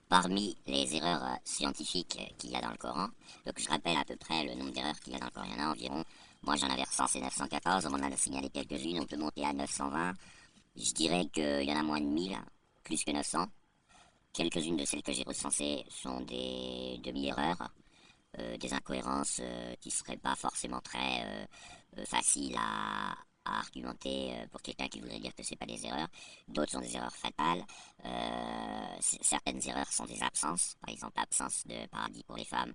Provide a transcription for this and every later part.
parmi les erreurs scientifiques qu'il y a dans le Coran, donc je rappelle à peu près le nombre d'erreurs qu'il y a dans le Coran, il y en a environ, moi j'en avais recensé 914, on en a signalé quelques-unes, on peut monter à 920, je dirais qu'il y en a moins de 1000, plus que 900. Quelques-unes de celles que j'ai recensées sont des demi-erreurs, des incohérences qui seraient pas forcément très faciles à argumenter pour quelqu'un qui voudrait dire que c'est pas des erreurs. D'autres sont des erreurs fatales. Certaines erreurs sont des absences, par exemple l'absence de paradis pour les femmes.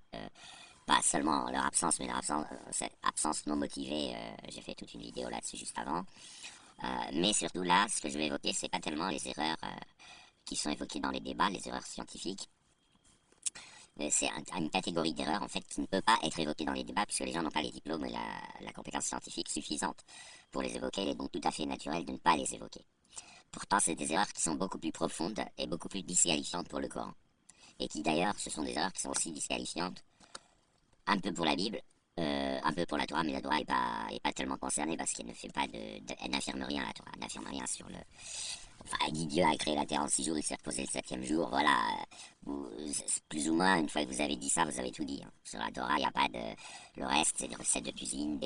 Pas seulement leur absence, mais leur absence, cette absence non motivée. J'ai fait toute une vidéo là-dessus juste avant. Mais surtout là, ce que je vais évoquer, c'est pas tellement les erreurs qui sont évoquées dans les débats, les erreurs scientifiques. C'est une catégorie d'erreurs en fait qui ne peut pas être évoquée dans les débats puisque les gens n'ont pas les diplômes et la compétence scientifique suffisante pour les évoquer. Il est donc tout à fait naturel de ne pas les évoquer. Pourtant, c'est des erreurs qui sont beaucoup plus profondes et beaucoup plus disqualifiantes pour le Coran. Et qui d'ailleurs, ce sont des erreurs qui sont aussi disqualifiantes un peu pour la Bible, un peu pour la Torah, mais la Torah est pas tellement concernée parce qu'elle ne fait pas elle n'affirme rien à la Torah, elle n'affirme rien sur le. Enfin, elle dit Dieu a créé la terre en 6 jours, il s'est reposé le septième jour, voilà. Plus ou moins, une fois que vous avez dit ça, vous avez tout dit. Hein. Sur la Torah, il n'y a pas de. Le reste, c'est des recettes de cuisine,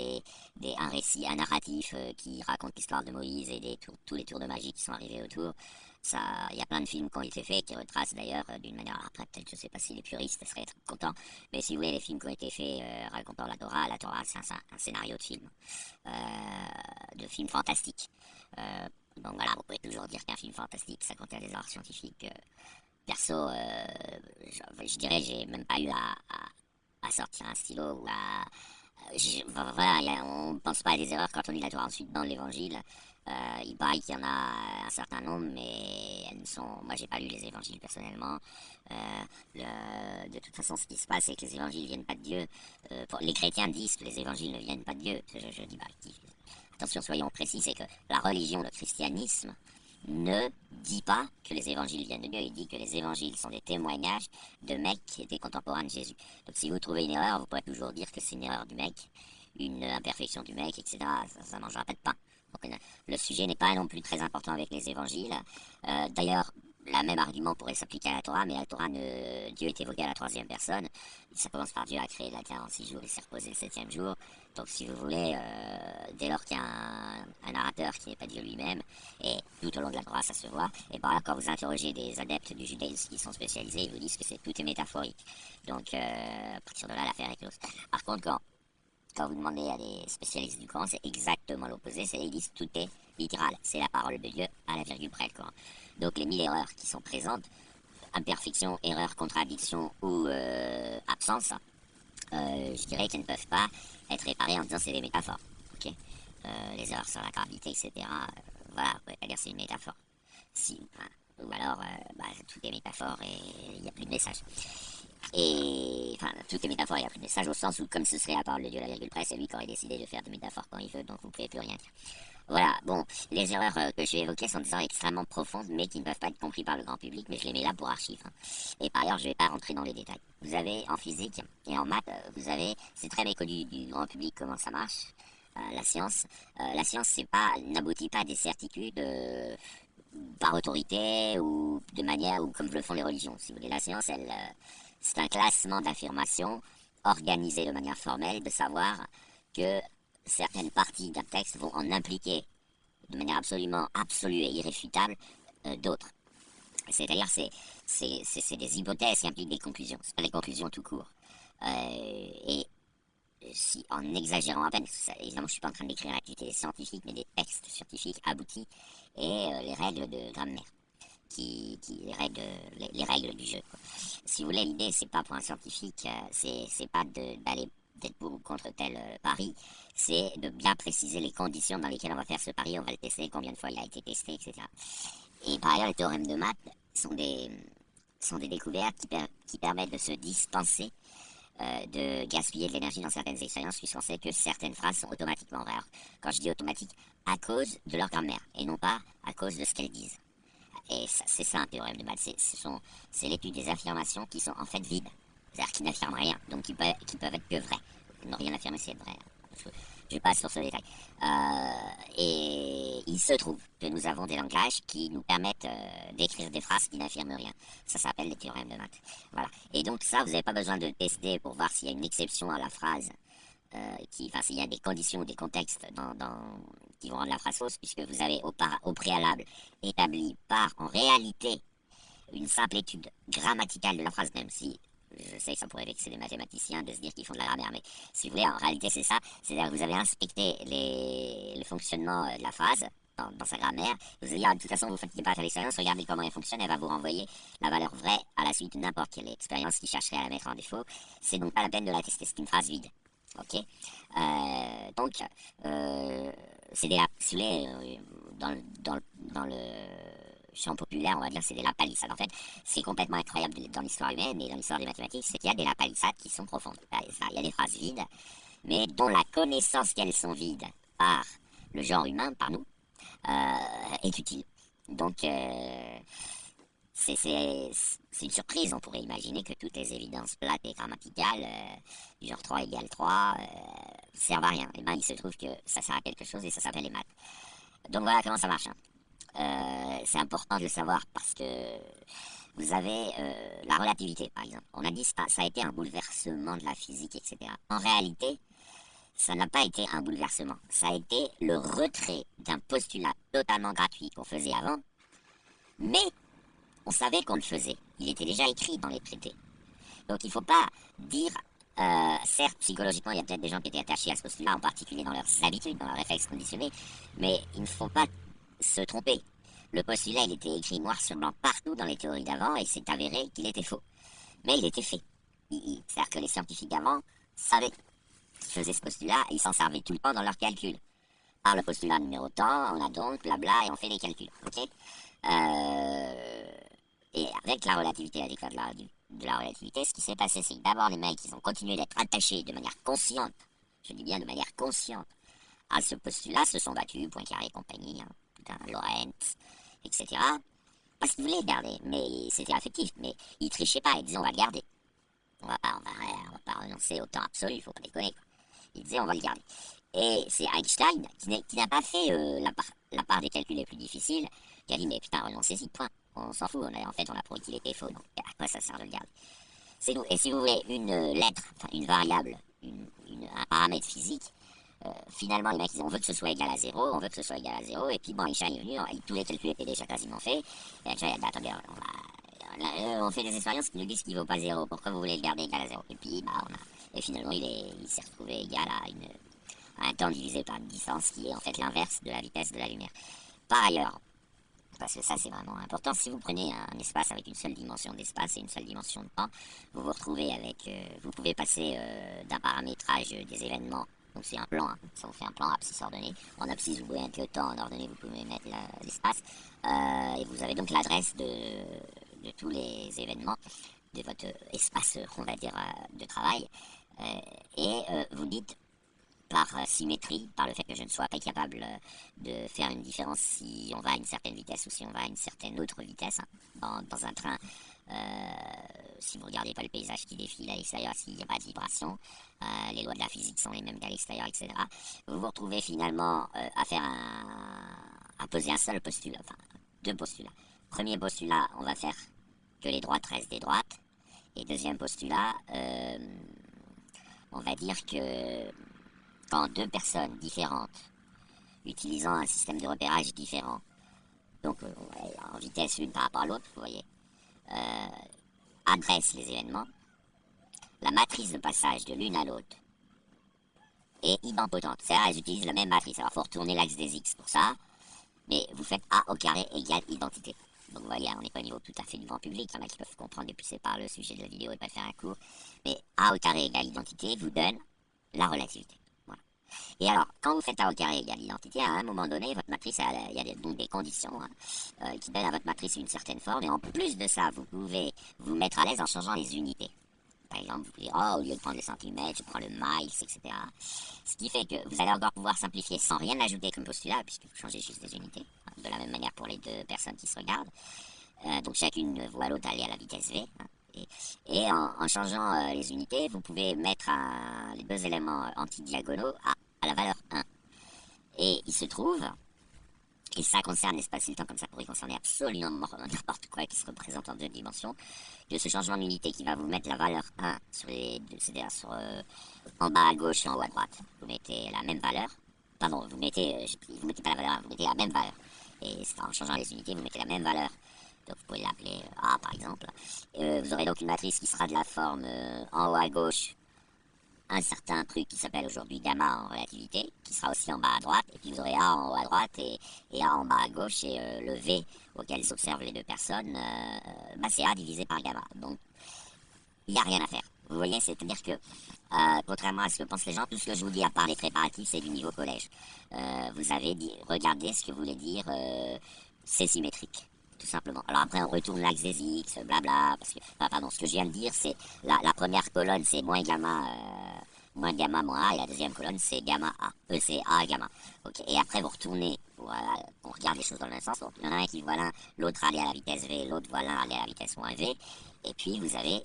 un récit, un narratif qui raconte l'histoire de Moïse et tous les tours de magie qui sont arrivés autour. Ça, il y a plein de films qui ont été faits, qui retracent d'ailleurs d'une manière. Après, peut-être, je sais pas si les puristes seraient contents, mais si vous voulez, les films qui ont été faits racontant la Torah, c'est un scénario de film fantastique. Donc voilà, vous pouvez toujours dire qu'un film fantastique, ça contient des erreurs scientifiques. Perso, je dirais, j'ai même pas eu à sortir un stylo ou à. Voilà, on pense pas à des erreurs quand on lit la Torah ensuite dans l'évangile. Il paraît qu'il y en a un certain nombre, mais elles ne sont. Moi, j'ai pas lu les évangiles personnellement. De toute façon, ce qui se passe, c'est que les évangiles viennent pas de Dieu. Les chrétiens disent que les évangiles ne viennent pas de Dieu. Je dis, bah, attention, soyons précis, c'est que la religion, le christianisme, ne dit pas que les évangiles viennent de Dieu, il dit que les évangiles sont des témoignages de mecs qui étaient contemporains de Jésus. Donc si vous trouvez une erreur, vous pourrez toujours dire que c'est une erreur du mec, une imperfection du mec, etc. Ça mangera pas de pain. Donc le sujet n'est pas non plus très important avec les évangiles. D'ailleurs, la même argument pourrait s'appliquer à la Torah, mais la Torah, Dieu est évoqué à la troisième personne. Ça commence par Dieu a créé la terre en 6 jours, il s'est reposé le septième jour. Donc si vous voulez, dès lors qu'il y a un narrateur qui n'est pas Dieu lui-même, et tout au long de la Torah ça se voit, et par là quand vous interrogez des adeptes du judaïsme qui sont spécialisés, ils vous disent que tout est métaphorique. Donc à partir de là l'affaire est close. Par contre quand vous demandez à des spécialistes du Coran, c'est exactement l'opposé, ils disent tout est littéral, c'est la parole de Dieu à la virgule près le Coran. Donc les 1000 erreurs qui sont présentes, imperfection, erreur, contradiction ou absence, je dirais qu'elles ne peuvent pas être réparées en disant c'est des métaphores. Okay, les erreurs sur la gravité, etc. Voilà, vous pouvez pas dire c'est une métaphore. Si, hein, ou alors, tout est métaphore et il n'y a plus de message. Et enfin, tout est métaphore, il n'y a plus de message au sens où, comme ce serait la parole de Dieu, la virgule près, c'est lui qui aurait décidé de faire des métaphores quand il veut, donc vous ne pouvez plus rien dire. Voilà, bon, les erreurs que je vais évoquer sont des erreurs extrêmement profondes, mais qui ne peuvent pas être comprises par le grand public, mais je les mets là pour archives. Hein. Et par ailleurs, je ne vais pas rentrer dans les détails. Vous avez en physique et en maths, c'est très méconnu du grand public comment ça marche, la science. La science, n'aboutit pas à des certitudes par autorité ou de manière ou comme le font les religions. Si vous voulez, la science, c'est un classement d'affirmations organisé de manière formelle, de savoir que certaines parties d'un texte vont en impliquer de manière absolument absolue et irréfutable d'autres. C'est-à-dire c'est des hypothèses qui impliquent des conclusions, c'est pas des conclusions tout court. Et si, en exagérant à peine, évidemment je suis pas en train d'écrire l'activité scientifique, mais des textes scientifiques aboutis et les règles de grammaire. Les règles du jeu. Quoi. Si vous voulez, l'idée, c'est pas pour un scientifique, c'est pas d'aller peut-être pour ou contre tel pari, c'est de bien préciser les conditions dans lesquelles on va faire ce pari, on va le tester, combien de fois il a été testé, etc. Et par ailleurs, les théorèmes de maths sont des découvertes qui permettent de se dispenser de gaspiller de l'énergie dans certaines expériences, puisqu'on sait que certaines phrases sont automatiquement vraies. Alors, quand je dis automatique, à cause de leur grammaire, et non pas à cause de ce qu'elles disent. Et c'est ça un théorème de maths, c'est l'étude des affirmations qui sont en fait vides, c'est-à-dire qui n'affirment rien, donc qui peuvent être que vraies. Ne rien affirmer, c'est être vrai. Je passe sur ce détail. Et il se trouve que nous avons des langages qui nous permettent d'écrire des phrases qui n'affirment rien. Ça s'appelle les théorèmes de maths. Voilà. Et donc ça, vous n'avez pas besoin de tester pour voir s'il y a une exception à la phrase, s'il y a des conditions ou des contextes qui vont rendre la phrase fausse, puisque vous avez au préalable établi par, en réalité, une simple étude grammaticale de la phrase, même si je sais que ça pourrait vexer les mathématiciens de se dire qu'ils font de la grammaire, mais si vous voulez, en réalité c'est ça, c'est-à-dire que vous avez inspecté le fonctionnement de la phrase dans sa grammaire, vous allez dire, de toute façon vous faites pas l'expérience, regardez comment elle fonctionne, elle va vous renvoyer la valeur vraie à la suite de n'importe quelle expérience qui chercherait à la mettre en défaut, c'est donc pas la peine de la tester, c'est une phrase vide. Ok, donc c'est des si vous voulez, dans le champ populaire, on va dire, c'est des lapalissades. En fait, c'est complètement incroyable dans l'histoire humaine et dans l'histoire des mathématiques, c'est qu'il y a des lapalissades qui sont profondes. Il y a des phrases vides, mais dont la connaissance qu'elles sont vides par le genre humain, par nous, est utile. Donc, c'est une surprise, on pourrait imaginer que toutes les évidences plates et grammaticales, du genre 3 égale 3, servent à rien. Et bien, il se trouve que ça sert à quelque chose et ça s'appelle les maths. Donc voilà comment ça marche. C'est important de le savoir parce que vous avez la relativité, par exemple. On a dit que ça a été un bouleversement de la physique, etc. En réalité, ça n'a pas été un bouleversement. Ça a été le retrait d'un postulat totalement gratuit qu'on faisait avant, mais on savait qu'on le faisait. Il était déjà écrit dans les traités. Donc il ne faut pas dire, certes, psychologiquement, il y a peut-être des gens qui étaient attachés à ce postulat, en particulier dans leurs habitudes, dans leurs réflexes conditionnés, mais il ne faut pas se tromper. Le postulat, il était écrit noir sur blanc partout dans les théories d'avant, et c'est avéré qu'il était faux. Mais il était fait. C'est-à-dire que les scientifiques d'avant savaient qu'ils faisaient ce postulat, et ils s'en servaient tout le temps dans leurs calculs. Par le postulat numéro tant, on a donc, blabla, et on fait des calculs. Ok, et avec la relativité, la découverte de la relativité, ce qui s'est passé, c'est que d'abord, les mecs, ils ont continué d'être attachés de manière consciente, je dis bien de manière consciente, à ce postulat, se sont battus, Poincaré et compagnie, hein, putain, Lorentz, etc. Parce qu'ils voulaient le garder, mais c'était affectif, mais ils trichaient pas, ils disaient on va le garder. On va pas renoncer au temps absolu, il faut pas déconner, quoi. Ils disaient on va le garder. Et c'est Einstein qui n'a pas fait la part des calculs les plus difficiles, qui a dit mais putain renoncez-y, point. On s'en fout, en fait on a prouvé qu'il était faux, donc à quoi ça sert de le garder? C'est nous. Et si vous voulez une lettre, enfin une variable, un paramètre physique, finalement les mecs ils disent on veut que ce soit égal à 0, on veut que ce soit égal à 0, et puis bon Einstein est venu, tous les calculs étaient déjà quasiment faits, et Einstein a dit attendez, on fait des expériences qui nous disent qu'il ne vaut pas 0, pourquoi vous voulez le garder égal à 0? Et puis bah et finalement il s'est retrouvé égal à un temps divisé par une distance qui est en fait l'inverse de la vitesse de la lumière. Par ailleurs, parce que ça c'est vraiment important, si vous prenez un espace avec une seule dimension d'espace et une seule dimension de temps, vous vous retrouvez avec, vous pouvez passer d'un paramétrage des événements, donc c'est un plan, hein, ça vous fait un plan abscisse ordonné, en abscisse vous pouvez mettre le temps, en ordonnée vous pouvez mettre l'espace, et vous avez donc l'adresse de tous les événements de votre espace, on va dire, de travail, et vous dites par symétrie, par le fait que je ne sois pas capable de faire une différence si on va à une certaine vitesse ou si on va à une certaine autre vitesse. Hein. Dans un train, si vous ne regardez pas le paysage qui défile à l'extérieur, s'il n'y a pas de vibration, les lois de la physique sont les mêmes qu'à l'extérieur, etc. Vous vous retrouvez finalement à poser un seul postulat, enfin deux postulats. Premier postulat, on va faire que les droites restent des droites. Et deuxième postulat, on va dire que quand deux personnes différentes, utilisant un système de repérage différent, donc en vitesse l'une par rapport à l'autre, vous voyez, adressent les événements, la matrice de passage de l'une à l'autre est idempotente. C'est-à-dire elles utilisent la même matrice. Alors il faut retourner l'axe des x pour ça, mais vous faites a au carré égale identité. Donc vous voyez, on n'est pas au niveau tout à fait du grand public, il y en a qui peuvent comprendre et puis c'est par le sujet de la vidéo et pas faire un cours, mais a au carré égale identité vous donne la relativité. Et alors, quand vous faites A au carré égale identité, à un moment donné, votre matrice, il y a donc des conditions qui donnent à votre matrice une certaine forme. Et en plus de ça, vous pouvez vous mettre à l'aise en changeant les unités. Par exemple, vous pouvez dire, oh, au lieu de prendre le centimètre, je prends le miles, etc. Ce qui fait que vous allez encore pouvoir simplifier sans rien ajouter comme postulat, puisque vous changez juste les unités. De la même manière pour les deux personnes qui se regardent. Donc chacune voit l'autre aller à la vitesse V. Et en changeant les unités, vous pouvez mettre les deux éléments antidiagonaux à la valeur 1. Et il se trouve, et ça concerne l'espace et le temps comme ça pourrait concerner absolument n'importe quoi qui se représente en 2 dimensions, que ce changement d'unité qui va vous mettre la valeur 1 sur c'est-à-dire en bas à gauche et en haut à droite, vous mettez la même valeur, pardon, vous mettez pas la valeur 1, vous mettez la même valeur, et c'est en changeant les unités, vous mettez la même valeur, donc vous pouvez l'appeler A par exemple, vous aurez donc une matrice qui sera de la forme en haut à gauche, un certain truc qui s'appelle aujourd'hui gamma en relativité, qui sera aussi en bas à droite, et puis vous aurez A en haut à droite et A en bas à gauche, et le V auquel s'observent les deux personnes, c'est A divisé par gamma. Donc, il n'y a rien à faire. Vous voyez, c'est-à-dire que, contrairement à ce que pensent les gens, tout ce que je vous dis à part les préparatifs, c'est du niveau collège. Vous avez dit, regardez ce que voulait dire, c'est symétrique. Tout simplement. Alors après, on retourne l'axe des X, blabla, parce que, pardon, ce que je viens de dire, c'est la première colonne, c'est moins gamma, moins A, et la deuxième colonne, c'est gamma A. C'est A gamma. Ok. Et après, vous retournez, voilà, on regarde les choses dans le même sens. Donc, il y en a un qui voit l'un, l'autre aller à la vitesse V, l'autre voit l'un aller à la vitesse moins V. Et puis, vous avez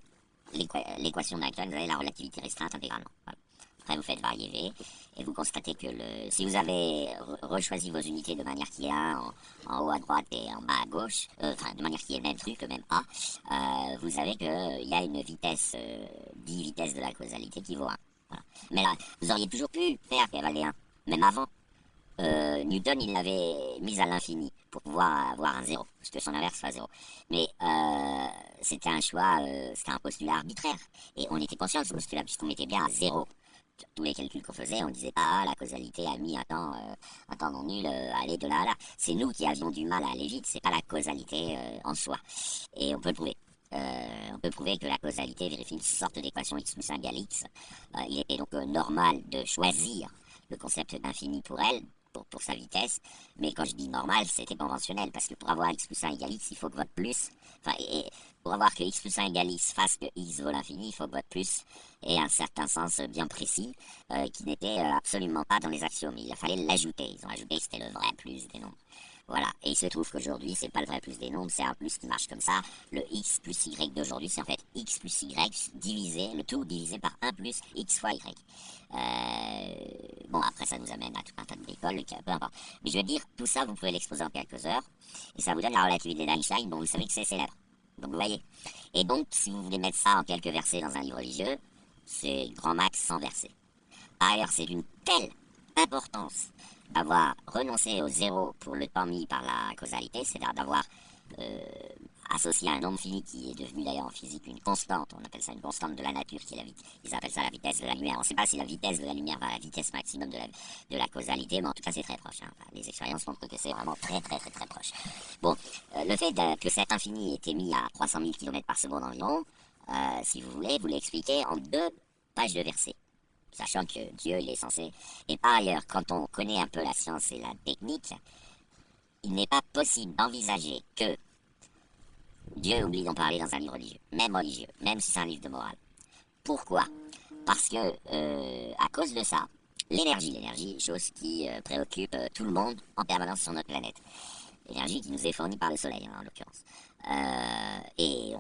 l'équation d'actuelle, vous avez la relativité restreinte intégralement. Voilà. Après, vous faites varier V, et vous constatez que si vous avez rechoisi vos unités de manière qu'il y a en haut à droite et en bas à gauche, de manière qu'il y ait le même truc, le même A, vous savez qu'il y a une vitesse, 10 vitesses de la causalité qui vaut 1. Voilà. Mais là, vous auriez toujours pu faire qu'elle valait 1, même avant. Newton, il l'avait mise à l'infini pour pouvoir avoir un zéro, parce que son inverse soit 0. Mais c'était un choix, c'était un postulat arbitraire. Et on était conscient de ce postulat, puisqu'on mettait bien à 0 tous les calculs qu'on faisait, on disait pas la causalité a mis un temps non nul à aller de là à là. C'est nous qui avions du mal à aller vite, c'est pas la causalité en soi. Et on peut le prouver. On peut prouver que la causalité vérifie une sorte d'équation x plus 1 égale x. Il était donc normal de choisir le concept d'infini pour elle, pour sa vitesse, mais quand je dis normal, c'était conventionnel, parce que pour avoir x plus 1 égale x, il faut que votre plus, et pour avoir que x plus 1 égale x fasse que x vaut l'infini, il faut que votre plus ait un certain sens bien précis, qui n'était absolument pas dans les axiomes. Il fallait l'ajouter. Ils ont ajouté que c'était le vrai plus des nombres. Voilà, et il se trouve qu'aujourd'hui, c'est pas le vrai plus des nombres, c'est un plus qui marche comme ça. Le x plus y d'aujourd'hui, c'est en fait x plus y divisé, le tout divisé par 1 plus x fois y. Bon, après, ça nous amène à tout un tas de bricoles, peu importe. Mais je veux dire, tout ça, vous pouvez l'exposer en quelques heures, et ça vous donne la relativité d'Einstein, dont vous savez que c'est célèbre. Donc, vous voyez. Et donc, si vous voulez mettre ça en quelques versets dans un livre religieux, c'est grand max 100 versets. Par ailleurs, c'est d'une telle importance d'avoir renoncé au zéro pour le temps mis par la causalité, c'est-à-dire d'avoir associé à un nombre fini qui est devenu d'ailleurs en physique une constante, on appelle ça une constante de la nature, qui est ils appellent ça la vitesse de la lumière. On ne sait pas si la vitesse de la lumière va à la vitesse maximum de la causalité, mais en tout cas c'est très proche. Hein. Enfin, les expériences montrent que c'est vraiment très très très très proche. Bon, le fait que cet infini ait été mis à 300 000 km par seconde environ, si vous voulez, vous l'expliquez en 2 pages de versets. Sachant que Dieu, il est censé... Et par ailleurs, quand on connaît un peu la science et la technique, il n'est pas possible d'envisager que Dieu oublie d'en parler dans un livre religieux, même si c'est un livre de morale. Pourquoi? Parce que, à cause de ça, l'énergie, chose qui préoccupe tout le monde en permanence sur notre planète. L'énergie qui nous est fournie par le soleil, hein, en l'occurrence. Et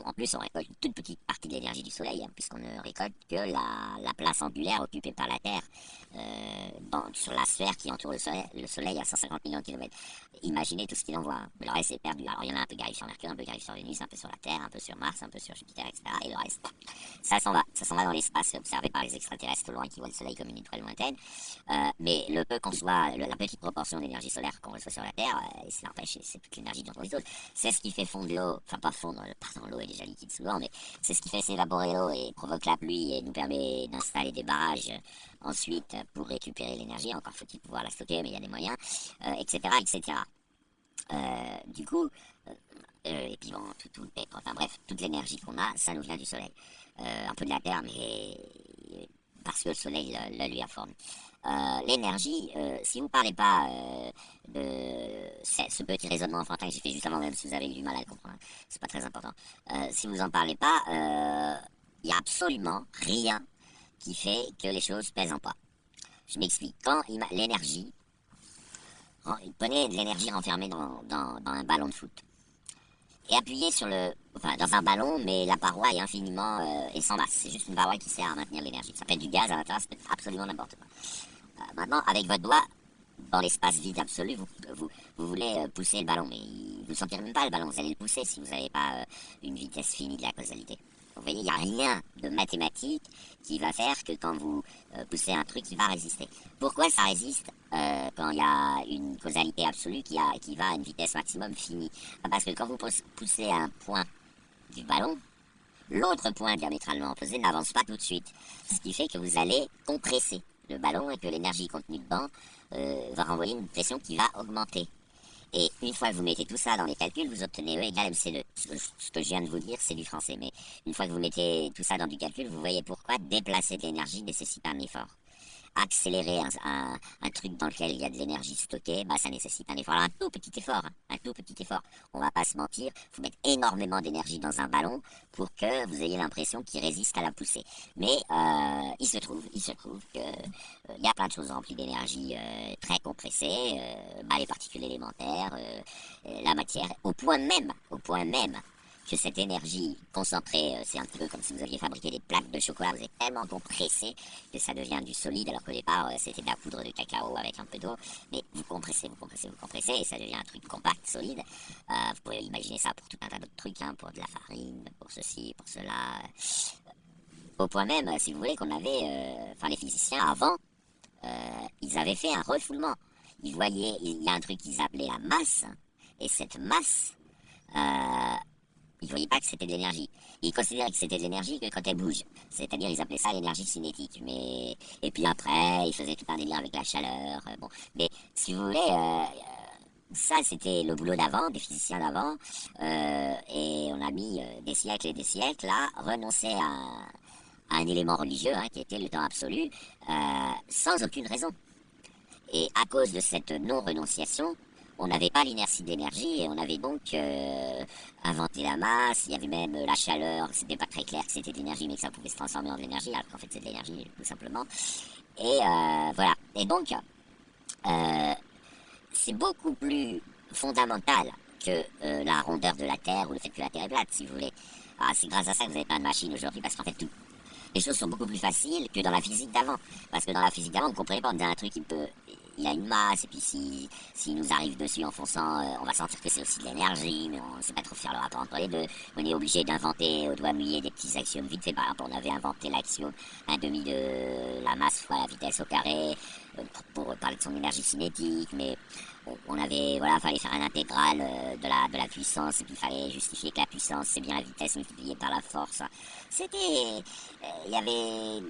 en plus, on récolte une toute petite partie de l'énergie du soleil, hein, puisqu'on ne récolte que la place angulaire occupée par la Terre sur la sphère qui entoure le soleil à 150 millions de kilomètres. Imaginez tout ce qu'il envoie. Hein. Mais le reste est perdu. Alors, il y en a un peu qui arrive sur Mercure, un peu qui arrive sur Vénus, un peu sur la Terre, un peu sur Mars, un peu sur Jupiter, etc. Et le reste, ça s'en va. Ça s'en va dans l'espace, observé par les extraterrestres au loin qui voient le soleil comme une étoile lointaine. Mais le peu qu'on soit, la petite proportion d'énergie solaire qu'on reçoit sur la Terre, et ça n'empêche, c'est toute l'énergie dont on dispose. C'est ce qui fait fondre l'eau, enfin pas fondre, pardon, l'eau est déjà liquide souvent, mais c'est ce qui fait s'évaporer l'eau et provoque la pluie et nous permet d'installer des barrages ensuite pour récupérer l'énergie. Encore faut-il pouvoir la stocker, mais il y a des moyens, etc., etc. Du coup, et puis bon, tout le pétrole, enfin bref, toute l'énergie qu'on a, ça nous vient du soleil. Un peu de la Terre, mais parce que le soleil la lui a fourni. L'énergie, si vous ne parlez pas de ce petit raisonnement enfantin que j'ai fait juste avant, même si vous avez eu du mal à le comprendre, c'est pas très important. Si vous n'en parlez pas, il n'y a absolument rien qui fait que les choses pèsent en poids. Je m'explique. Quand l'énergie, prenez de l'énergie renfermée dans un ballon de foot et appuyez dans un ballon, mais la paroi est infiniment et sans masse. C'est juste une paroi qui sert à maintenir l'énergie. Ça peut être du gaz à l'intérieur, ça peut être absolument n'importe quoi. Maintenant, avec votre doigt, dans l'espace vide absolu, vous voulez pousser le ballon, mais vous ne sentirez même pas le ballon, vous allez le pousser si vous n'avez pas une vitesse finie de la causalité. Vous voyez, il n'y a rien de mathématique qui va faire que quand vous poussez un truc, il va résister. Pourquoi ça résiste quand il y a une causalité absolue qui va à une vitesse maximum finie? Parce que quand vous poussez un point du ballon, l'autre point diamétralement opposé n'avance pas tout de suite. Ce qui fait que vous allez compresser le ballon et que l'énergie contenue dedans va renvoyer une pression qui va augmenter. Et une fois que vous mettez tout ça dans les calculs, vous obtenez E égale MC2. Ce que je viens de vous dire, c'est du français. Mais une fois que vous mettez tout ça dans du calcul, vous voyez pourquoi déplacer de l'énergie nécessite un effort. Accélérer un truc dans lequel il y a de l'énergie stockée, bah ça nécessite un effort. Alors, un tout petit effort, hein, un tout petit effort. On va pas se mentir, il faut mettre énormément d'énergie dans un ballon pour que vous ayez l'impression qu'il résiste à la poussée. Mais il se trouve que il y a plein de choses remplies d'énergie très compressées, les particules élémentaires, la matière, au point même que cette énergie concentrée, c'est un peu comme si vous aviez fabriqué des plaques de chocolat, vous êtes tellement compressé que ça devient du solide, alors qu'au départ c'était de la poudre de cacao avec un peu d'eau, mais vous compressez, et ça devient un truc compact, solide. Vous pouvez imaginer ça pour tout un tas d'autres trucs, hein, pour de la farine, pour ceci, pour cela. Au point même, si vous voulez, qu'on avait, les physiciens avant, ils avaient fait un refoulement. Ils voyaient, il y a un truc qu'ils appelaient la masse, et cette masse, ils ne voyaient pas que c'était de l'énergie. Ils considéraient que c'était de l'énergie que quand elle bouge. C'est-à-dire, ils appelaient ça l'énergie cinétique. Mais... Et puis après, ils faisaient tout un délire avec la chaleur. Bon. Mais si vous voulez, ça c'était le boulot d'avant, des physiciens d'avant. Et on a mis des siècles et des siècles à renoncer à un élément religieux, hein, qui était le temps absolu, sans aucune raison. Et à cause de cette non-renonciation, on n'avait pas l'inertie d'énergie et on avait donc inventé la masse. Il y avait même la chaleur. C'était pas très clair que c'était de l'énergie, mais que ça pouvait se transformer en de l'énergie, alors qu'en fait c'est de l'énergie tout simplement. Et voilà. Et donc c'est beaucoup plus fondamental que la rondeur de la Terre ou le fait que la Terre est plate, si vous voulez. C'est grâce à ça que vous n'avez pas de machine aujourd'hui, parce qu'en fait les choses sont beaucoup plus faciles que dans la physique d'avant. Parce que dans la physique d'avant, on ne comprenait pas, on disait un truc, il a une masse, et puis s'il nous arrive dessus en fonçant, on va sentir que c'est aussi de l'énergie, mais on ne sait pas trop faire le rapport entre les deux. On est obligé d'inventer au doigt mouillé des petits axiomes vite fait. Par exemple, on avait inventé l'axiome 1 demi de la masse fois la vitesse au carré, pour parler de son énergie cinétique, mais on avait, voilà, fallait faire un intégral de la puissance, et puis il fallait justifier que la puissance, c'est bien la vitesse multipliée par la force. C'était... Il y avait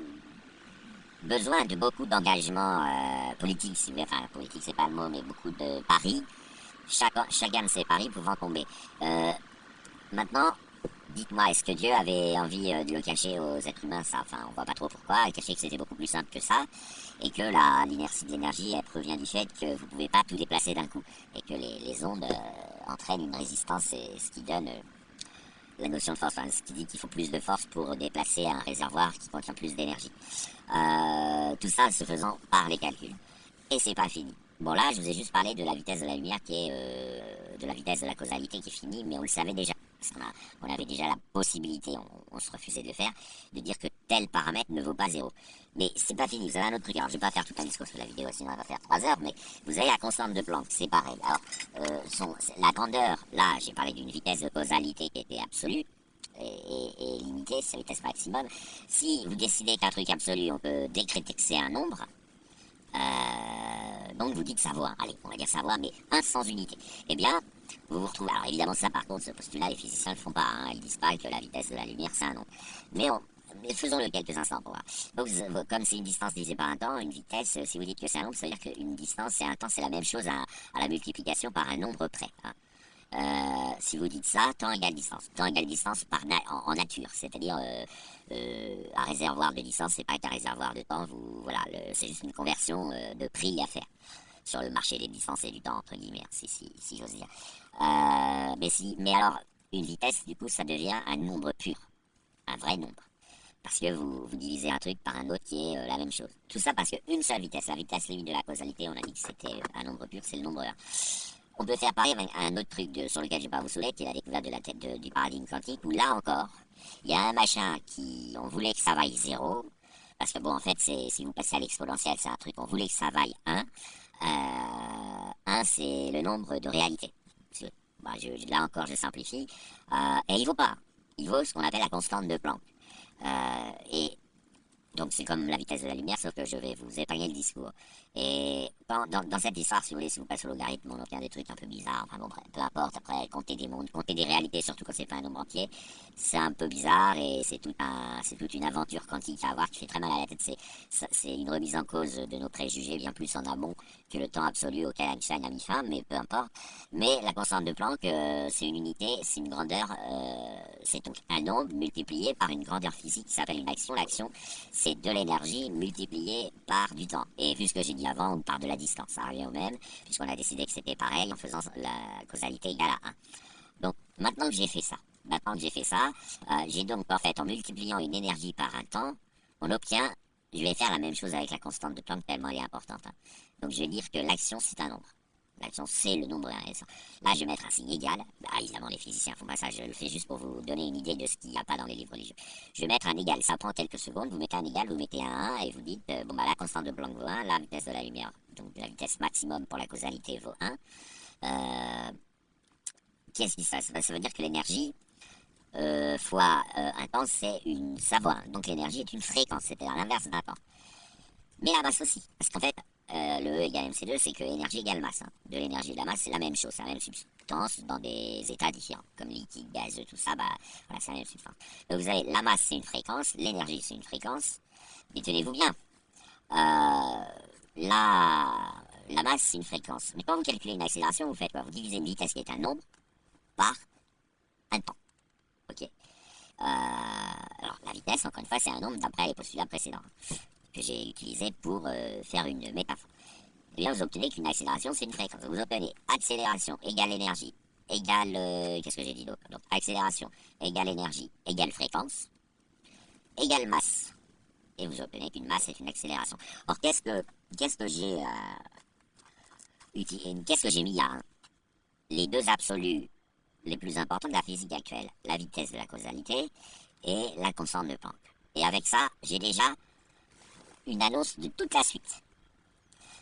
besoin de beaucoup d'engagement politique, si vous voulez. Enfin, politique, c'est pas le mot, mais beaucoup de paris. Chacun de ces paris pouvant tomber. Maintenant, dites-moi, est-ce que Dieu avait envie de le cacher aux êtres humains, ça? Enfin, on voit pas trop pourquoi. Il cachait que c'était beaucoup plus simple que ça. Et que l'inertie de l'énergie, elle provient du fait que vous pouvez pas tout déplacer d'un coup. Et que les ondes entraînent une résistance, et ce qui donne la notion de force, enfin, ce qui dit qu'il faut plus de force pour déplacer un réservoir qui contient plus d'énergie. Tout ça se faisant par les calculs. Et c'est pas fini. Bon, là, je vous ai juste parlé de la vitesse de la lumière qui est de la vitesse de la causalité qui est finie, mais on le savait déjà. Parce on avait déjà la possibilité, on se refusait de le faire, de dire que tel paramètre ne vaut pas 0. Mais c'est pas fini, vous avez un autre truc. Alors je vais pas faire tout un discours sur la vidéo, sinon on va faire 3 heures, mais vous avez la constante de Planck, c'est pareil. Alors, la grandeur, là, j'ai parlé d'une vitesse de causalité qui était absolue, et limitée, c'est la vitesse maximum. Si vous décidez qu'un truc absolu, on peut décréter que c'est un nombre, donc vous dites savoir, allez, on va dire savoir, mais 1 sans unité. Eh bien, vous vous retrouvez... Alors évidemment, ça par contre, ce postulat, les physiciens ne le font pas, hein, ils disent pas que la vitesse de la lumière, c'est un nombre. Mais faisons-le quelques instants pour voir. Donc, comme c'est une distance divisée par un temps, une vitesse, si vous dites que c'est un nombre, ça veut dire qu'une distance et un temps, c'est la même chose à la multiplication par un nombre près. Hein. Si vous dites ça, temps égale distance. Temps égale distance en nature, c'est-à-dire un réservoir de distance, c'est pas qu'un réservoir de temps. Voilà, c'est juste une conversion de prix à faire sur le marché des distances et du temps, entre guillemets, si j'ose dire. Mais alors, une vitesse, du coup, ça devient un nombre pur, un vrai nombre. Parce que vous divisez un truc par un autre qui est la même chose. Tout ça parce qu'une seule vitesse, la vitesse limite de la causalité, on a dit que c'était un nombre pur, c'est le nombre 1. On peut faire pareil avec un autre truc sur lequel je ne vais pas vous saouler, qui est la découverte de la tête du paradigme quantique, où là encore, il y a un machin on voulait que ça vaille 0, Parce que bon, en fait, si vous passez à l'exponentielle, c'est un truc, on voulait que ça vaille 1. 1, c'est le nombre de réalités. Bah, là encore, je simplifie. Et il vaut pas. Il vaut ce qu'on appelle la constante de Planck. Et donc c'est comme la vitesse de la lumière, sauf que je vais vous épargner le discours. Et dans cette histoire, si vous voulez, si vous passez au logarithme, on obtient des trucs un peu bizarres. Enfin bon, bref, peu importe. Après, compter des mondes, compter des réalités, surtout quand c'est pas un nombre entier, c'est un peu bizarre et c'est toute une aventure quantique à avoir qui fait très mal à la tête. C'est une remise en cause de nos préjugés bien plus en amont que le temps absolu auquel Einstein a mis fin, mais peu importe. Mais la constante de Planck, c'est une unité, c'est une grandeur, c'est donc un nombre multiplié par une grandeur physique qui s'appelle une action. L'action, c'est de l'énergie multipliée par du temps. Et vu ce que j'ai dit avant, on part de la distance, ça revient au même, puisqu'on a décidé que c'était pareil en faisant la causalité égale à 1. Donc, maintenant que j'ai fait ça, j'ai donc en fait, en multipliant une énergie par un temps, on obtient, je vais faire la même chose avec la constante de Planck tellement elle est importante. Hein. Donc, je vais dire que l'action, c'est un nombre. L'action, c'est le nombre réel. Là, je vais mettre un signe égal. Bah, évidemment, les physiciens font pas ça. Je le fais juste pour vous donner une idée de ce qu'il n'y a pas dans les livres religieux. Je vais mettre un égal. Ça prend quelques secondes. Vous mettez un égal, vous mettez un 1 et vous dites, bon, bah, la constante de Planck vaut 1, la vitesse de la lumière, donc la vitesse maximum pour la causalité vaut 1. Qu'est-ce qui se passe? Ça veut dire que l'énergie fois un temps, c'est une savoir. Donc l'énergie est une fréquence, c'est-à-dire l'inverse d'un temps. Mais la masse aussi. Parce qu'en fait, le E égale mc2, c'est que énergie égale masse. Hein. De l'énergie et de la masse, c'est la même chose, c'est la même substance dans des états différents. Comme liquide, gazeux, tout ça, bah voilà, c'est la même substance. Donc vous avez la masse, c'est une fréquence, l'énergie, c'est une fréquence. Mais tenez-vous bien, la masse, c'est une fréquence. Mais quand vous calculez une accélération, vous faites quoi? Vous divisez une vitesse qui est un nombre par un temps. Ok. Alors la vitesse, encore une fois, c'est un nombre d'après les postulats précédents que j'ai utilisé pour faire une métaphore. Et bien vous obtenez qu'une accélération, c'est une fréquence. Vous obtenez accélération égale énergie égale... qu'est-ce que j'ai dit d'autre? Donc accélération égale énergie égale fréquence égale masse. Et vous obtenez qu'une masse est une accélération. Or, qu'est-ce que j'ai mis là? Hein. Les deux absolus les plus importants de la physique actuelle, la vitesse de la causalité et la constante de Planck. Et avec ça, j'ai déjà une annonce de toute la suite.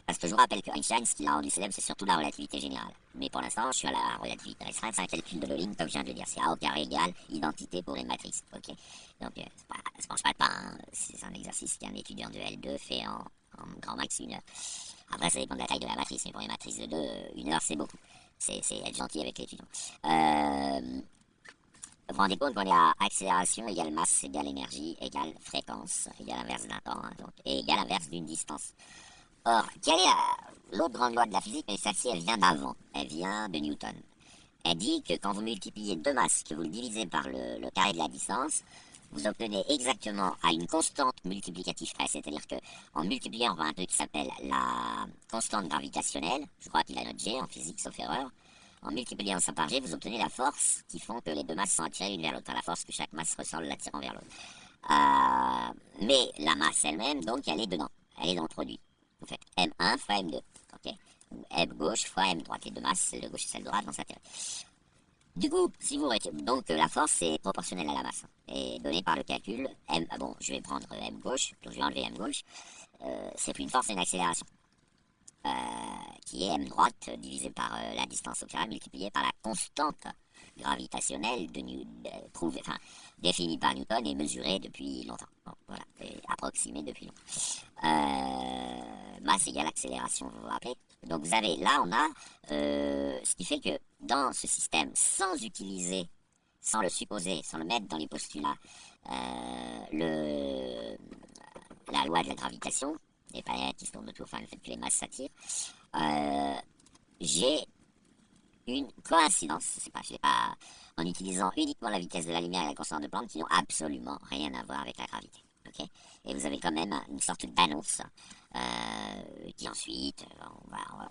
Parce que je vous rappelle que Einstein, ce qu'il a rendu célèbre, c'est surtout la relativité générale. Mais pour l'instant, je suis à la relativité restreinte, c'est un calcul de Lolling, comme je viens de le dire. C'est A au carré égale identité pour une matrice. Ok. Donc, ça se mange pas de pain. Hein. C'est un exercice qu'un étudiant de L2 fait en grand max 1 heure. Après, ça dépend de la taille de la matrice. Mais pour une matrice de 2, 1 heure, c'est beaucoup. C'est être gentil avec l'étudiant. Vous vous rendez compte qu'on est à accélération égale masse égale énergie égale fréquence égale inverse d'un temps, hein, donc, et égale inverse d'une distance. Or, quelle est l'autre grande loi de la physique? Mais celle-ci, elle vient d'avant. Elle vient de Newton. Elle dit que quand vous multipliez deux masses, que vous le divisez par le carré de la distance, vous obtenez exactement à une constante multiplicative près. C'est-à-dire que en multipliant par un truc qui s'appelle la constante gravitationnelle, je crois qu'il a notre G en physique, sauf erreur, en multipliant ça par G, vous obtenez la force qui font que les deux masses sont attirées l'une vers l'autre. La force que chaque masse ressent l'attirant vers l'autre. Mais la masse elle-même, donc, elle est dedans. Elle est dans le produit. Vous faites M1 fois M2. Ok. Ou M gauche fois M droite. Les deux masses, celle de gauche et celle de droite, vont s'attirer. Du coup, si vous retirez, donc la force est proportionnelle à la masse. Et donnée par le calcul, bon, je vais prendre M gauche, donc je vais enlever M gauche. C'est plus une force, c'est une accélération. Qui est M droite divisé par la distance au carré multipliée par la constante gravitationnelle définie par Newton et mesurée depuis longtemps. Bon, voilà, et approximée depuis longtemps. Masse égale accélération, vous vous rappelez? Donc vous avez, là on a ce qui fait que dans ce système, sans le supposer, sans le mettre dans les postulats, la loi de la gravitation, les planètes qui se tournent autour, enfin le fait que les masses s'attirent, j'ai une coïncidence, je sais pas, en utilisant uniquement la vitesse de la lumière et la constante de Planck qui n'ont absolument rien à voir avec la gravité. Okay, et vous avez quand même une sorte d'annonce qui ensuite,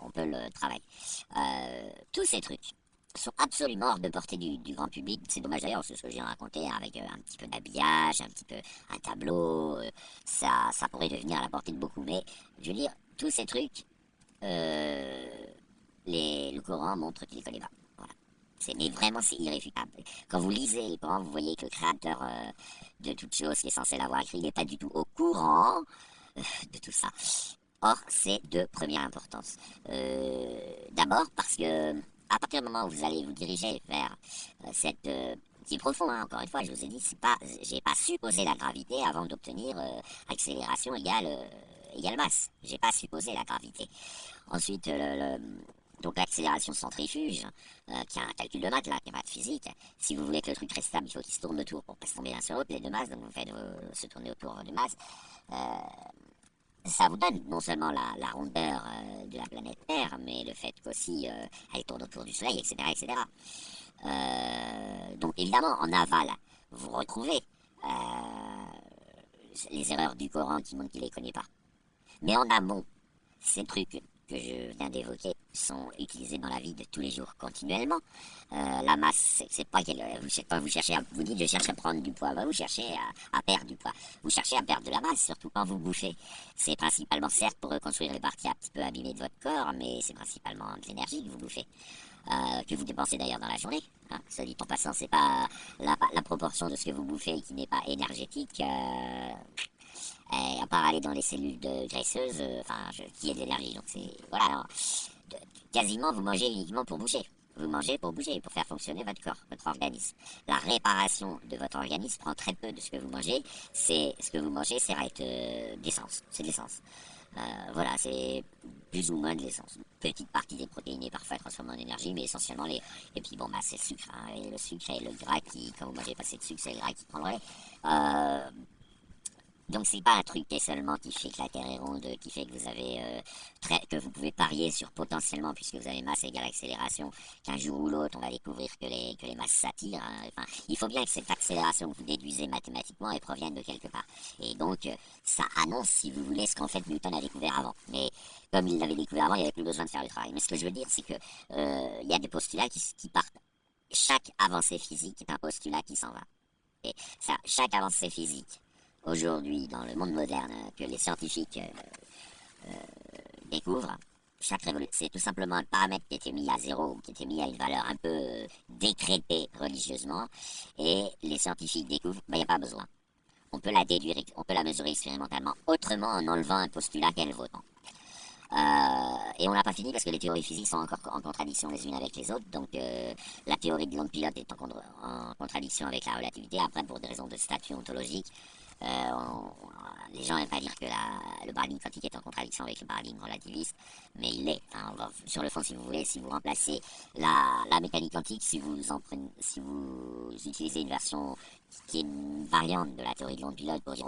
on peut le travailler. Tous ces trucs sont absolument hors de portée du grand public. C'est dommage d'ailleurs, ce que j'ai raconté avec un petit peu d'habillage, un petit peu un tableau, ça pourrait devenir à la portée de beaucoup. Mais je veux dire, tous ces trucs, le courant montre qu'il ne connaît pas. Voilà. Mais vraiment, c'est irréfutable. Quand vous lisez les Corans, vous voyez que le créateur de toute chose qui est censé l'avoir écrit, il n'est pas du tout au courant de tout ça. Or, c'est de première importance. D'abord parce que à partir du moment où vous allez vous diriger vers cette qui est profond, hein, encore une fois, je vous ai dit, j'ai pas supposé la gravité avant d'obtenir accélération égale masse. J'ai pas supposé la gravité. Ensuite, donc l'accélération centrifuge, qui est un calcul de maths là, qui n'est pas de physique. Si vous voulez que le truc reste stable, il faut qu'il se tourne autour pour pas se tomber l'un sur l'autre, les deux masses, donc vous faites se tourner autour de masse. Ça vous donne non seulement la rondeur de la planète Terre, mais le fait qu'aussi elle tourne autour du Soleil, etc. etc. Donc évidemment, en aval, vous retrouvez les erreurs du Coran qui montrent qu'il ne les connaît pas. Mais en amont, ces trucs que je viens d'évoquer sont utilisés dans la vie de tous les jours continuellement. La masse, c'est pas qu'elle, vous cherchez vous dites je cherche à prendre du poids, vous cherchez à perdre du poids. Vous cherchez à perdre de la masse, surtout quand vous bouffez. C'est principalement certes pour reconstruire les parties un petit peu abîmées de votre corps, mais c'est principalement de l'énergie que vous bouffez. Que vous dépensez d'ailleurs dans la journée. Hein. Soit dit en passant, c'est pas la proportion de ce que vous bouffez qui n'est pas énergétique. À part aller dans les cellules graisseuses, qui est de l'énergie. Donc c'est voilà. Alors, quasiment vous mangez uniquement pour bouger. Vous mangez pour bouger, pour faire fonctionner votre corps, votre organisme. La réparation de votre organisme prend très peu de ce que vous mangez. C'est ce que vous mangez, c'est d'essence. C'est de l'essence. Voilà, c'est plus ou moins de l'essence. Une petite partie des protéines parfois transformée en énergie, mais essentiellement les. Et puis bon, c'est le sucre. Hein, et le sucre et le gras qui, quand vous mangez pas assez de sucre, c'est le gras qui prend le relais. Donc c'est pas un truc qui est seulement qui fait que la Terre est ronde, qui fait que vous avez que vous pouvez parier sur potentiellement, puisque vous avez masse égale accélération, qu'un jour ou l'autre on va découvrir que les masses s'attirent. Hein. Enfin, il faut bien que cette accélération que vous déduisez mathématiquement elle provienne de quelque part. Et donc ça annonce, si vous voulez, ce qu'en fait Newton a découvert avant. Mais comme il l'avait découvert avant, il n'y avait plus besoin de faire le travail. Mais ce que je veux dire, c'est que il y a des postulats qui partent. Chaque avancée physique est un postulat qui s'en va. Et ça, chaque avancée physique aujourd'hui dans le monde moderne que les scientifiques découvrent, c'est tout simplement un paramètre qui était mis à zéro, qui était mis à une valeur un peu décrétée religieusement, et les scientifiques découvrent, il n'y a pas besoin. On peut la déduire, on peut la mesurer expérimentalement autrement en enlevant un postulat qu'elle vaut tant. Et on n'a pas fini parce que les théories physiques sont encore en contradiction les unes avec les autres. Donc la théorie de l'onde pilote est en contradiction avec la relativité. Après, pour des raisons de statut ontologique, les gens n'aiment pas dire que le paradigme quantique est en contradiction avec le paradigme relativiste, mais il l'est. Hein, sur le fond, si vous voulez, si vous remplacez la mécanique quantique, si vous utilisez une version qui est une variante de la théorie de l'onde pilote pour dire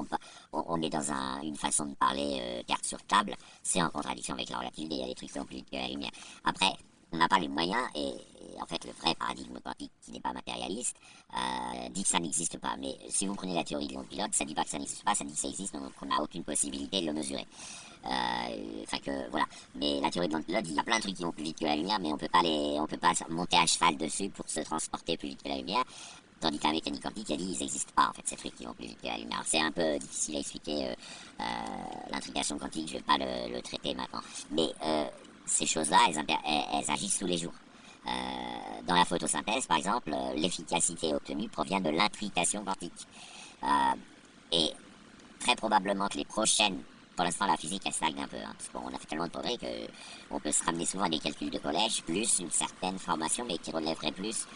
on est dans une façon de parler carte sur table, c'est en contradiction avec la relativité. Il y a des trucs qui vont plus vite que la lumière. Après, on n'a pas les moyens et en fait le vrai paradigme quantique qui n'est pas matérialiste dit que ça n'existe pas. Mais si vous prenez la théorie de l'onde pilote, ça dit pas que ça n'existe pas, ça dit que ça existe, donc on n'a aucune possibilité de le mesurer. Voilà. Mais la théorie de l'onde pilote, il y a plein de trucs qui vont plus vite que la lumière, mais on peut pas monter à cheval dessus pour se transporter plus vite que la lumière. Tandis que la mécanique quantique a dit ils n'existent pas en fait ces trucs qui vont plus vite que la lumière. Alors, c'est un peu difficile à expliquer l'intrication quantique, je vais pas le traiter maintenant. Mais ces choses-là, elles agissent tous les jours. Dans la photosynthèse, par exemple, l'efficacité obtenue provient de l'intrication quantique. Et très probablement que les prochaines, pour l'instant la physique elle stagne un peu, hein, parce qu'on a fait tellement de progrès qu'on peut se ramener souvent à des calculs de collège, plus une certaine formation, mais qui relèverait plus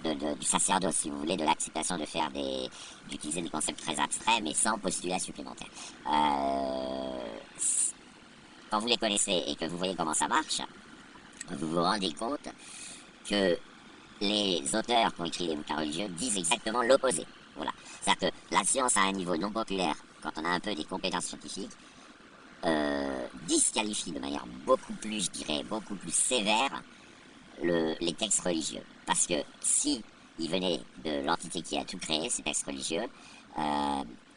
du sacerdoce, si vous voulez, de l'acceptation d'utiliser des concepts très abstraits, mais sans postulat supplémentaire. Quand vous les connaissez et que vous voyez comment ça marche, vous vous rendez compte que les auteurs qui ont écrit les bouquins religieux disent exactement l'opposé. Voilà. C'est-à-dire que la science à un niveau non populaire, quand on a un peu des compétences scientifiques, disqualifie de manière beaucoup plus, je dirais, beaucoup plus sévère les textes religieux. Parce que si ils venaient de l'entité qui a tout créé, ces textes religieux,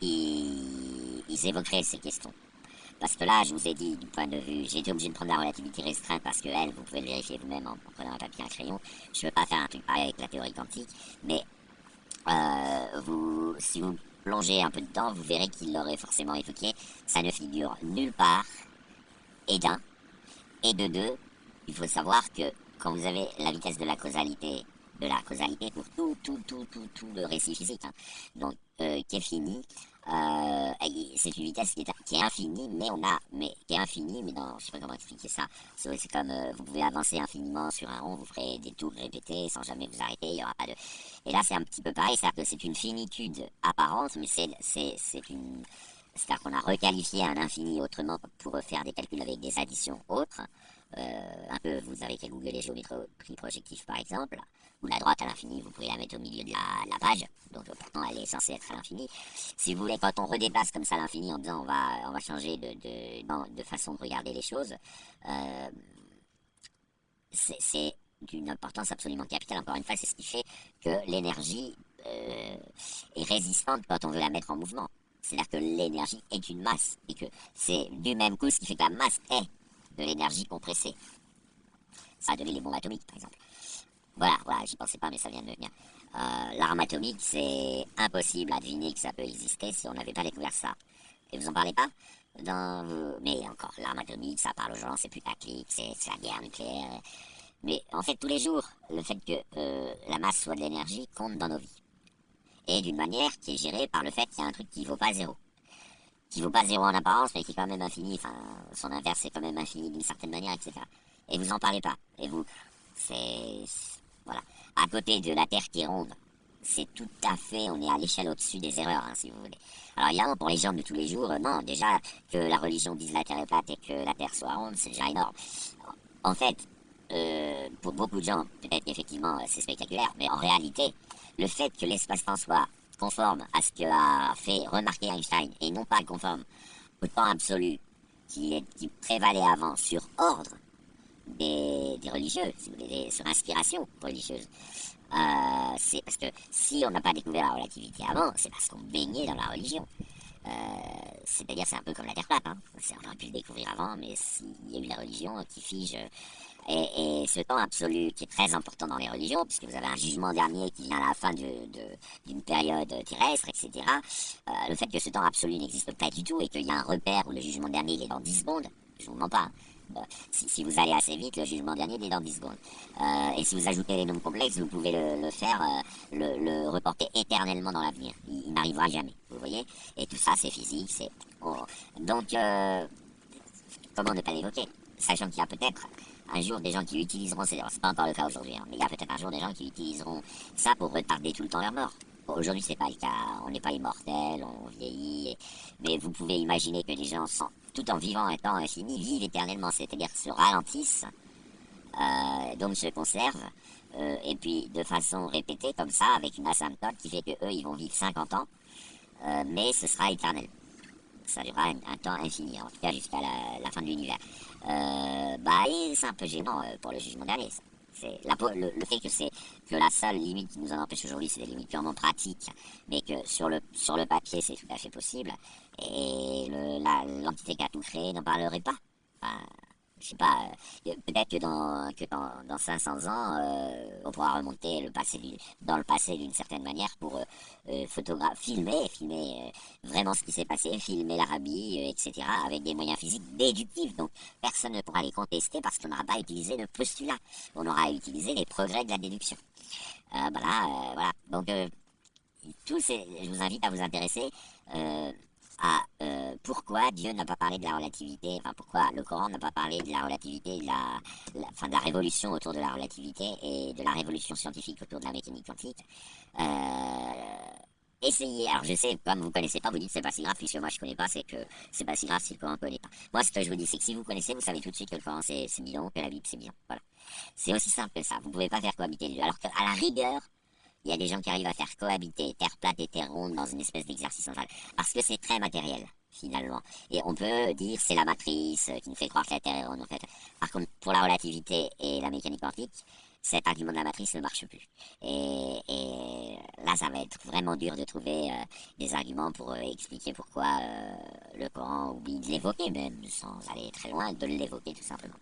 ils évoqueraient ces questions. Parce que là, je vous ai dit, du point de vue, j'ai été obligé de prendre la relativité restreinte parce que elle, vous pouvez le vérifier vous-même en prenant un papier et un crayon. Je ne veux pas faire un truc pareil avec la théorie quantique, mais si vous plongez un peu dedans, vous verrez qu'il l'aurait forcément évoqué. Ça ne figure nulle part, et d'un. Et de deux, il faut savoir que quand vous avez la vitesse de la causalité pour tout le récit physique, hein, donc qui est fini, c'est une vitesse qui est infinie, mais qui est infinie, mais dans, je sais pas comment expliquer ça. C'est comme vous pouvez avancer infiniment sur un rond, vous ferez des tours répétés sans jamais vous arrêter, il y aura pas de. Et là, c'est un petit peu pareil, c'est-à-dire que c'est une finitude apparente, mais c'est une. C'est-à-dire qu'on a requalifié un infini autrement pour faire des calculs avec des additions autres. Un peu, vous avez qu'à googler les géométries projectives par exemple, ou la droite à l'infini, vous pouvez la mettre au milieu de la page, donc pourtant elle est censée être à l'infini. Si vous voulez, quand on redéplace comme ça l'infini en disant on va changer de façon de regarder les choses, c'est d'une importance absolument capitale. Encore une fois, c'est ce qui fait que l'énergie est résistante quand on veut la mettre en mouvement. C'est-à-dire que l'énergie est une masse, et que c'est du même coup ce qui fait que la masse est de l'énergie compressée. Ça a donné les bombes atomiques, par exemple. Voilà, j'y pensais pas, mais ça vient de me venir. L'arme atomique, c'est impossible à deviner que ça peut exister si on n'avait pas découvert ça. Et vous en parlez pas mais encore, l'arme atomique, ça parle aux gens, c'est putaclic, c'est la guerre nucléaire. Mais en fait, tous les jours, le fait que la masse soit de l'énergie compte dans nos vies. Et d'une manière qui est gérée par le fait qu'il y a un truc qui vaut pas zéro. Qui vaut pas zéro en apparence, mais qui est quand même infini, enfin, son inverse est quand même infini d'une certaine manière, etc. Et vous en parlez pas. Et vous, voilà. À côté de la Terre qui est ronde, c'est tout à fait, on est à l'échelle au-dessus des erreurs, hein, si vous voulez. Alors évidemment, pour les gens de tous les jours, non, déjà, que la religion dise la Terre est plate et que la Terre soit ronde, c'est déjà énorme. En fait, pour beaucoup de gens, peut-être qu'effectivement c'est spectaculaire, mais en réalité, le fait que l'espace-temps soit conforme à ce que a fait remarquer Einstein et non pas conforme au temps absolu qui prévalait avant sur ordre des religieux, si vous voulez, sur inspiration religieuse. C'est parce que si on n'a pas découvert la relativité avant, c'est parce qu'on baignait dans la religion. C'est-à-dire, c'est un peu comme la Terre plate. Hein. On aurait pu le découvrir avant, mais s'il y a eu la religion qui fige. Et ce temps absolu qui est très important dans les religions, puisque vous avez un jugement dernier qui vient à la fin d'une période terrestre, etc. Le fait que ce temps absolu n'existe pas du tout et qu'il y a un repère où le jugement dernier il est dans 10 secondes, je vous mens pas. Si vous allez assez vite, le jugement dernier il est dans 10 secondes. Et si vous ajoutez les nombres complexes, vous pouvez le faire, le reporter éternellement dans l'avenir. Il n'arrivera jamais, vous voyez. Et tout ça, c'est physique, c'est... Donc, comment ne pas l'évoquer? Sachant qu'il y a peut-être un jour des gens qui utiliseront, c'est pas encore le cas aujourd'hui, hein, mais il y a peut-être un jour des gens qui utiliseront ça pour retarder tout le temps leur mort. Bon, aujourd'hui c'est pas le cas, on n'est pas immortel, on vieillit, mais vous pouvez imaginer que les gens, tout en vivant un temps infini, vivent éternellement, c'est-à-dire se ralentissent, donc se conservent, et puis de façon répétée comme ça, avec une asymptote qui fait que eux ils vont vivre 50 ans, mais ce sera éternel. Ça durera un temps infini, en tout cas jusqu'à la fin de l'univers. Et c'est un peu gênant pour le jugement dernier. C'est le fait que la seule limite qui nous en empêche aujourd'hui, c'est des limites purement pratiques, mais que sur le papier, c'est tout à fait possible. Et l'entité qui a tout créé n'en parlerait pas. Enfin, je sais pas, peut-être que dans 500 ans, on pourra remonter dans le passé d'une certaine manière pour filmer vraiment ce qui s'est passé, filmer l'Arabie, etc., avec des moyens physiques déductifs. Donc personne ne pourra les contester parce qu'on n'aura pas utilisé le postulat. On aura utilisé les progrès de la déduction. Voilà. Donc, je vous invite à vous intéresser à pourquoi Dieu n'a pas parlé de la relativité, enfin pourquoi le Coran n'a pas parlé de la relativité, de la révolution autour de la relativité et de la révolution scientifique autour de la mécanique quantique. Essayez, alors je sais, comme vous connaissez pas, vous dites c'est pas si grave, puisque moi je connais pas, c'est que c'est pas si grave si le Coran connaît pas. Moi ce que je vous dis c'est que si vous connaissez, vous savez tout de suite que le Coran c'est bidon, que la Bible c'est bidon, voilà. C'est aussi simple que ça, vous pouvez pas faire cohabiter les deux, alors qu'à la rigueur, il y a des gens qui arrivent à faire cohabiter terre plate et terre ronde dans une espèce d'exercice central. Parce que c'est très matériel, finalement. Et on peut dire c'est la matrice qui nous fait croire que la Terre est ronde, en fait. Par contre, pour la relativité et la mécanique quantique, cet argument de la matrice ne marche plus. Et là, ça va être vraiment dur de trouver des arguments pour expliquer pourquoi le Coran oublie de l'évoquer, même sans aller très loin, de l'évoquer tout simplement.